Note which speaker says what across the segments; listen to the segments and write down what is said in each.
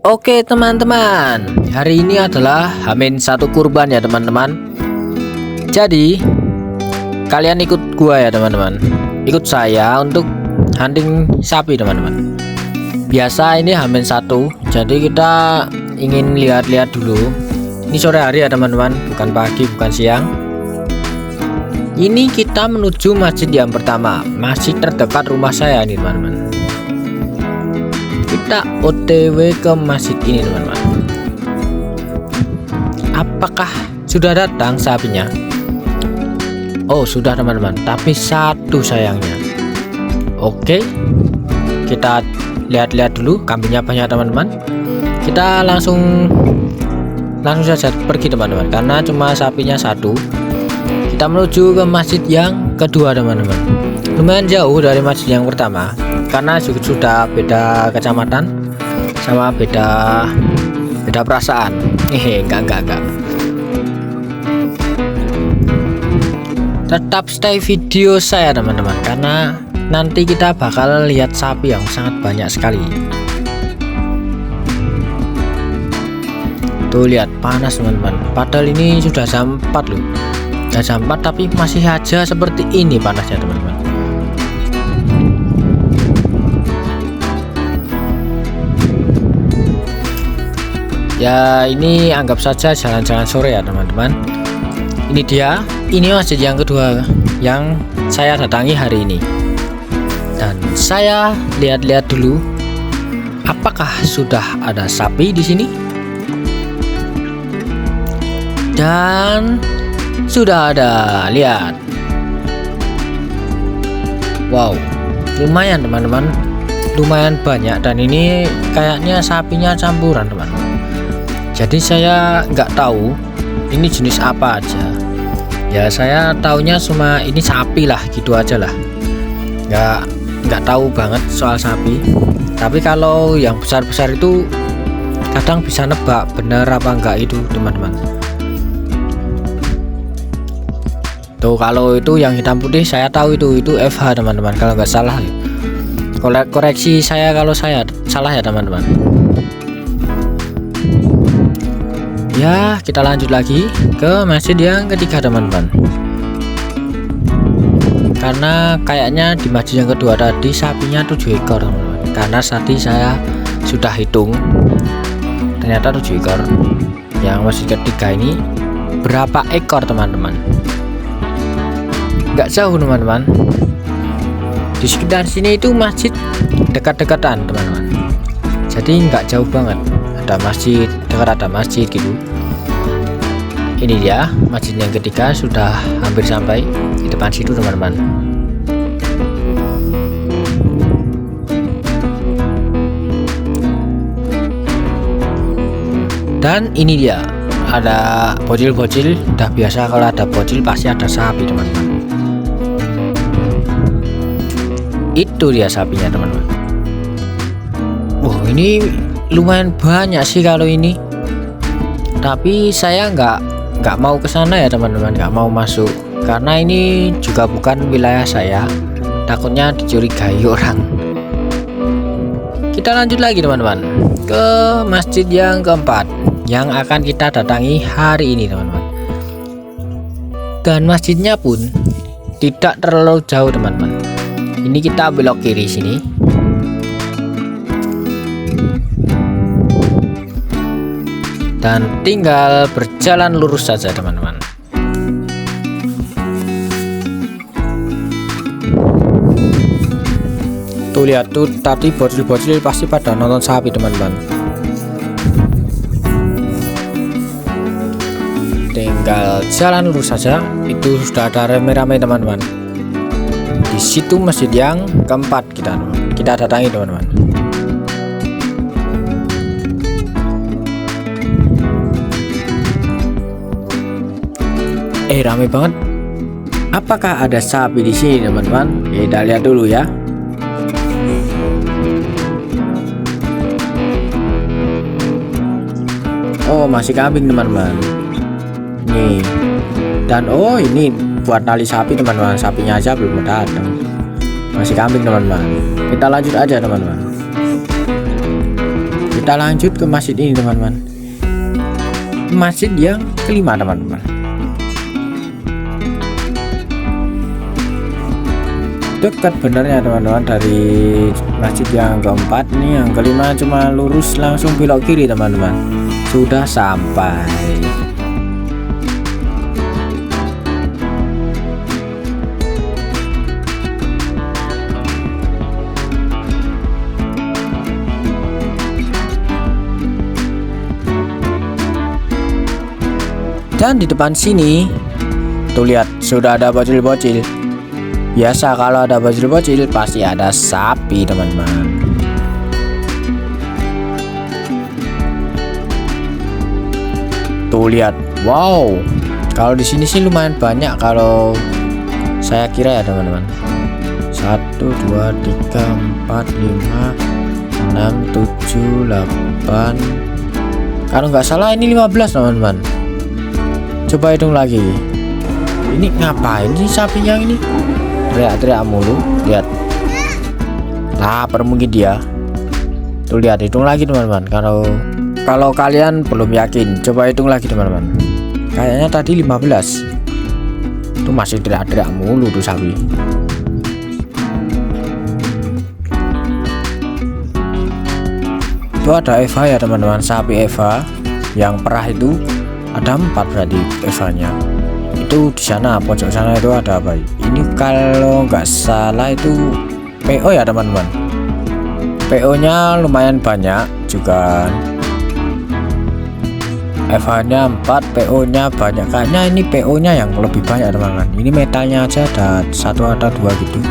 Speaker 1: Oke teman-teman, hari ini adalah H-1 kurban ya teman-teman. Jadi kalian ikut gua ya teman-teman, ikut saya untuk hunting sapi teman-teman. Biasa ini H-1, jadi kita ingin lihat-lihat dulu. Ini sore hari ya teman-teman, bukan pagi, bukan siang. Ini kita menuju masjid yang pertama, masjid terdekat rumah saya ini teman-teman. Kita OTW ke masjid ini teman-teman. Apakah sudah datang sapinya? Oh sudah teman-teman, tapi satu sayangnya. Oke, kita lihat-lihat dulu. Kambingnya banyak teman-teman. Kita langsung saja pergi teman-teman, karena cuma sapinya satu. Kita menuju ke masjid yang kedua teman-teman. Lumayan jauh dari masjid yang pertama, karena sudah beda kecamatan sama beda perasaan. Enggak. Tetap stay video saya teman-teman, karena nanti kita bakal lihat sapi yang sangat banyak sekali. Tuh lihat, panas teman-teman. Padahal ini sudah jam 4 loh. Jam 4 tapi masih aja seperti ini panasnya teman-teman. Ya ini anggap saja jalan-jalan sore ya teman-teman. Ini masjid yang kedua yang saya datangi hari ini. Dan saya lihat-lihat dulu, apakah sudah ada sapi di sini? Dan sudah ada, lihat. Wow, lumayan teman-teman, lumayan banyak. Dan ini kayaknya sapinya campuran teman-teman. Jadi saya nggak tahu ini jenis apa aja. Ya saya taunya cuma ini sapi lah, gitu aja lah. Nggak tahu banget soal sapi. Tapi kalau yang besar-besar itu kadang bisa nebak bener apa enggak itu teman-teman. Tuh kalau itu yang hitam putih saya tahu itu FH teman-teman, kalau nggak salah. Koreksi saya kalau saya salah ya teman-teman. Ya kita lanjut lagi ke masjid yang ketiga teman-teman, karena kayaknya di masjid yang kedua tadi sapinya 7 ekor teman-teman. Karena tadi saya sudah hitung, ternyata 7 ekor. Yang masjid ketiga ini berapa ekor teman-teman? Nggak jauh teman-teman, di sekitar sini itu masjid dekat-dekatan teman-teman, jadi nggak jauh banget. Ada masjid, dekat ada masjid gitu. Ini dia masjid yang ketiga, sudah hampir sampai di depan situ teman-teman. Dan ini dia, ada bocil-bocil. Udah biasa kalau ada bocil pasti ada sapi teman-teman. Itu dia sapinya teman-teman. Wow, ini lumayan banyak sih kalau ini. Tapi saya nggak mau ke sana ya teman-teman, nggak mau masuk karena ini juga bukan wilayah saya. Takutnya dicurigai orang. Kita lanjut lagi teman-teman ke masjid yang keempat yang akan kita datangi hari ini teman-teman. Dan masjidnya pun tidak terlalu jauh teman-teman. Ini kita belok kiri sini. Dan tinggal berjalan lurus saja teman-teman. Tuh lihat tuh, tadi bocil-bocil pasti pada nonton sapi teman-teman. Tinggal jalan lurus saja, itu sudah ada rame-rame teman-teman. Di situ masjid yang keempat kita datangi teman-teman. Rame banget. Apakah ada sapi di sini teman-teman? Kita lihat dulu ya. Oh masih kambing teman-teman. Nih. Dan oh ini buat tali sapi teman-teman. Sapinya aja belum datang. Masih kambing teman-teman. Kita lanjut aja teman-teman. kita lanjut ke masjid ini teman-teman. Masjid yang kelima teman-teman. Dekat benernya teman-teman dari masjid yang keempat. Nih yang kelima cuma lurus langsung belok kiri teman-teman. Sudah sampai. Dan di depan sini tuh lihat sudah ada bocil-bocil. Biasa kalau ada bocil-bocil pasti ada sapi teman-teman. Tuh lihat, wow. Kalau di sini sih lumayan banyak kalau saya kira ya teman-teman. 1, 2, 3, 4, 5, 6, 7, 8. Kalau nggak salah ini 15 teman-teman. Coba hitung lagi. Ini ngapain sih sapi yang ini? Teriak-teriak mulu. Lihat, lapar mungkin dia. Tuh lihat, hitung lagi teman-teman. Kalau kalian belum yakin, coba hitung lagi teman-teman. Kayaknya tadi 15. Itu masih teriak-teriak mulu tuh sapi. Itu ada Eva ya teman-teman, sapi Eva yang perah itu ada 4 berarti Evanya. Itu di sana pojok sana itu ada apa? Ini kalau nggak salah itu PO ya teman-teman. PO-nya lumayan banyak juga. Eva-nya 4, PO-nya banyak. Kayaknya ini PO-nya yang lebih banyak teman-teman. Ini metalnya aja ada 1 atau 2 gitu.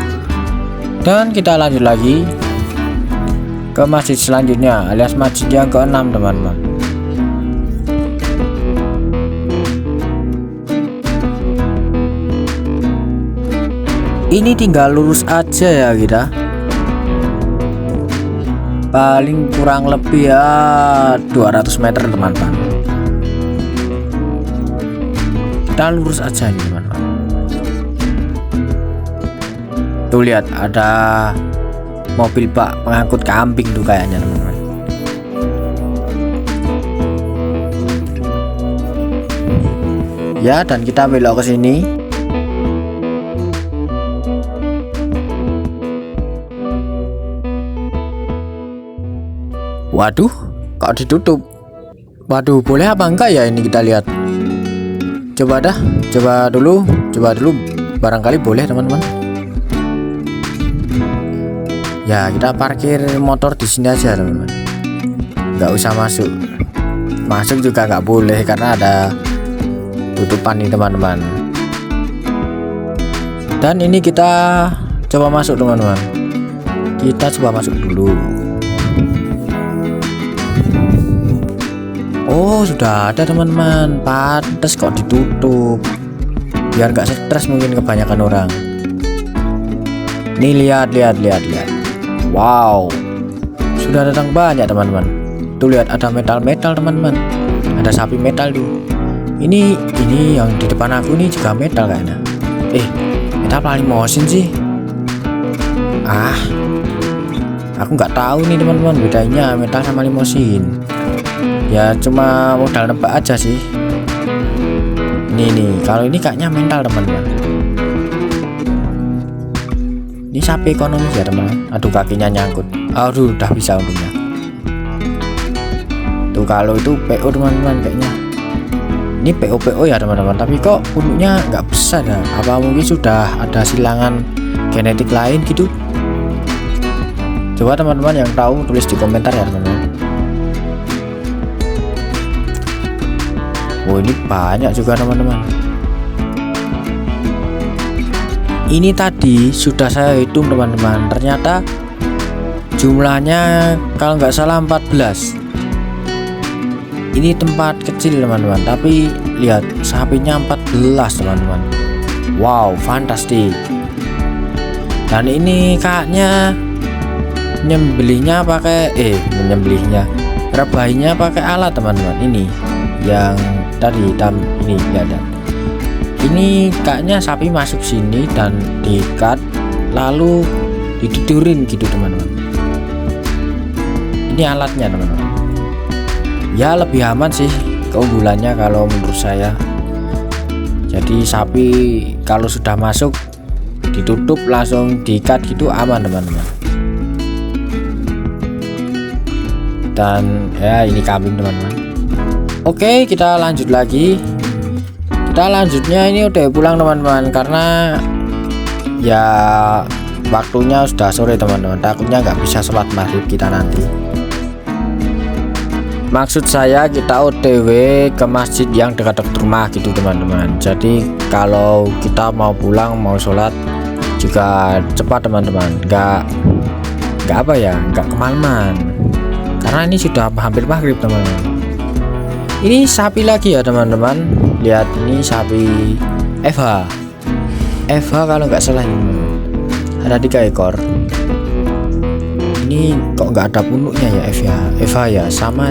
Speaker 1: Dan kita lanjut lagi ke masjid selanjutnya alias masjid yang ke-6 teman-teman. Ini tinggal lurus aja ya kita. Paling kurang lebih ya 200 meter teman-teman. Kita lurus aja nih teman-teman. Tuh lihat ada mobil bak pengangkut kambing tuh kayaknya teman-teman. Ya, dan kita belok ke sini. Waduh, kok ditutup? Waduh, boleh apa enggak ya ini kita lihat. Coba dulu, barangkali boleh teman-teman. Ya, kita parkir motor di sini aja teman-teman. Nggak usah masuk. Masuk juga nggak boleh karena ada tutupan nih teman-teman. Dan ini kita coba masuk teman-teman. Kita coba masuk dulu. Oh, sudah ada teman-teman. Pantes kok ditutup. Biar nggak stres mungkin kebanyakan orang. Nih lihat. Wow, sudah datang banyak teman-teman. Tuh lihat ada metal teman-teman. Ada sapi metal tuh. Ini yang di depan aku nih juga metal kayaknya. Metal paling mosin sih. Aku nggak tahu nih teman-teman bedanya metal sama limosin. Ya cuma modal nebak aja sih. Nih kalau ini kayaknya mental teman-teman. Ini sapi ekonomis ya teman. Aduh, kakinya nyangkut. Aduh, udah bisa untungnya. Tuh kalau itu PO teman-teman kayaknya. Ini PO ya teman-teman. Tapi kok punuknya nggak besar ya? Apa mungkin sudah ada silangan genetik lain gitu? Coba teman-teman yang tahu tulis di komentar ya teman-teman. Oh, ini banyak juga teman-teman. Ini tadi sudah saya hitung teman-teman. Ternyata jumlahnya kalau nggak salah 14. Ini tempat kecil teman-teman. Tapi lihat sapinya 14 teman-teman. Wow, fantastik. Dan ini kayaknya menyembelihnya rebahinya pakai alat teman-teman. Ini yang tadi hitam ini lihat. Ini kayaknya sapi masuk sini dan diikat lalu ditidurin gitu teman-teman. Ini alatnya teman-teman. ya lebih aman sih keunggulannya kalau menurut saya. Jadi sapi kalau sudah masuk ditutup langsung diikat gitu aman teman-teman. Dan ya ini kambing teman-teman. Oke, kita lanjut lagi. Kita lanjutnya ini udah pulang teman-teman, karena ya waktunya sudah sore teman-teman, takutnya nggak bisa sholat maghrib kita nanti. Maksud saya kita OTW ke masjid yang dekat-dekat rumah gitu teman-teman. Jadi kalau kita mau pulang mau sholat juga cepat teman-teman, nggak apa ya, nggak kemalaman, karena ini sudah hampir maghrib teman-teman. Ini sapi lagi ya teman-teman, lihat ini sapi Eva kalau nggak salah ini ada 3 ekor. Ini kok nggak ada punuknya ya Eva ya, sama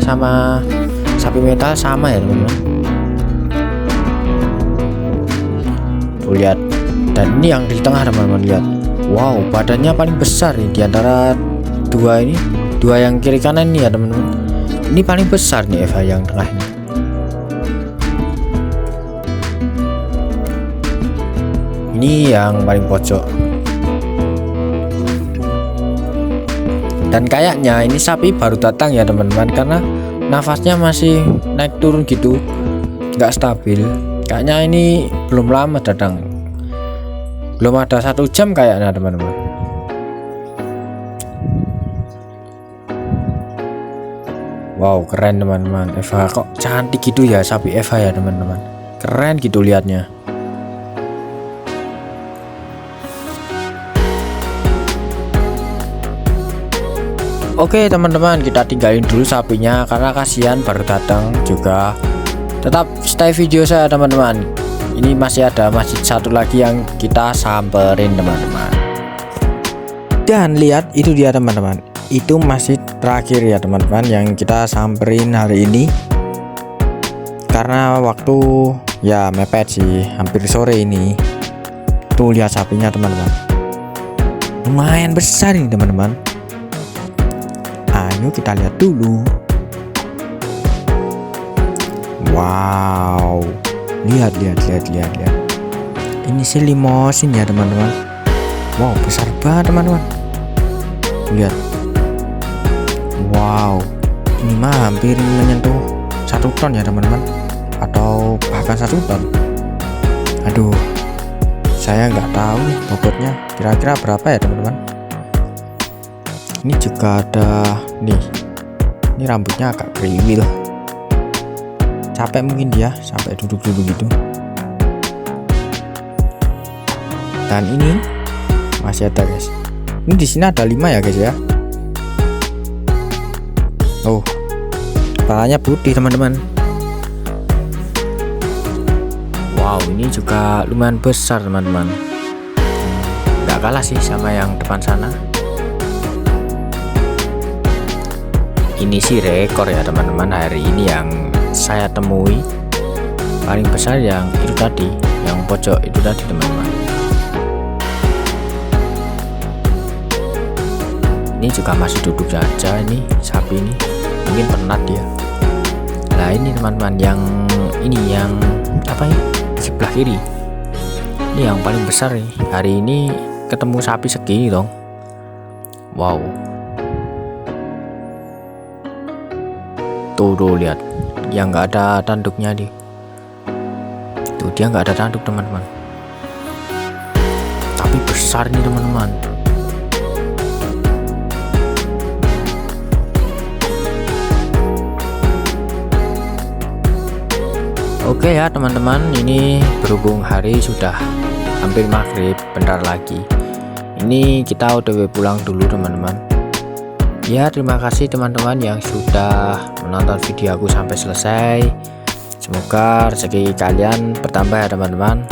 Speaker 1: sapi metal sama ya teman-teman. Tuh lihat, dan ini yang di tengah teman-teman, lihat. Wow, badannya paling besar nih diantara dua ini, dua yang kiri kanan ini ya teman-teman. Ini paling besar nih Eva yang tengah ini. Ini yang paling pojok. Dan kayaknya ini sapi baru datang ya teman-teman, karena nafasnya masih naik turun gitu, nggak stabil. Kayaknya ini belum lama datang, belum ada 1 jam kayaknya teman-teman. Wow, keren teman-teman. Eva kok cantik gitu ya, sapi Eva ya teman-teman, keren gitu liatnya. Oke teman-teman, kita tinggalin dulu sapinya karena kasihan baru datang juga. Tetap stay video saya teman-teman. Ini masih ada masjid satu lagi yang kita samperin teman-teman. Dan lihat itu dia teman-teman, itu masjid terakhir ya teman-teman yang kita samperin hari ini. Karena waktu ya mepet sih, hampir sore ini. Tuh lihat sapinya teman-teman, lumayan besar ini teman-teman. Ayo kita lihat dulu. Wow, lihat. Ini sih limosin ya teman-teman. Wow, besar banget teman-teman. Lihat. Wow, ini mah hampir menyentuh 1 ton ya teman-teman, atau bahkan 1 ton. Aduh, saya nggak tahu nih bobotnya kira-kira berapa ya teman-teman. Ini juga ada nih, ini rambutnya agak kriwil, capek mungkin dia sampai duduk-duduk gitu. Dan ini masih ada guys, ini di sini ada 5 ya guys ya. Oh, kepalanya putih teman-teman. Wow, ini juga lumayan besar teman-teman, nggak kalah sih sama yang depan sana. Ini sih rekor ya teman-teman hari ini yang saya temui, paling besar yang itu tadi, yang pojok itu tadi teman-teman. Ini juga masih duduk saja ini sapi ini, mungkin penat dia. Nah ini teman-teman yang ini, yang apa ini, sebelah kiri ini yang paling besar nih. Hari ini ketemu sapi segini dong. Wow, tuh lihat, yang nggak ada tanduknya di tuh, dia nggak ada tanduk teman-teman, tapi besar nih teman-teman. Oke ya teman-teman, ini berhubung hari sudah hampir maghrib, bentar lagi ini kita OTW pulang dulu teman-teman. Ya, terima kasih teman-teman yang sudah menonton video aku sampai selesai. Semoga rezeki kalian bertambah ya teman-teman.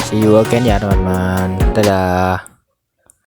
Speaker 1: See you again ya teman-teman. Dadah.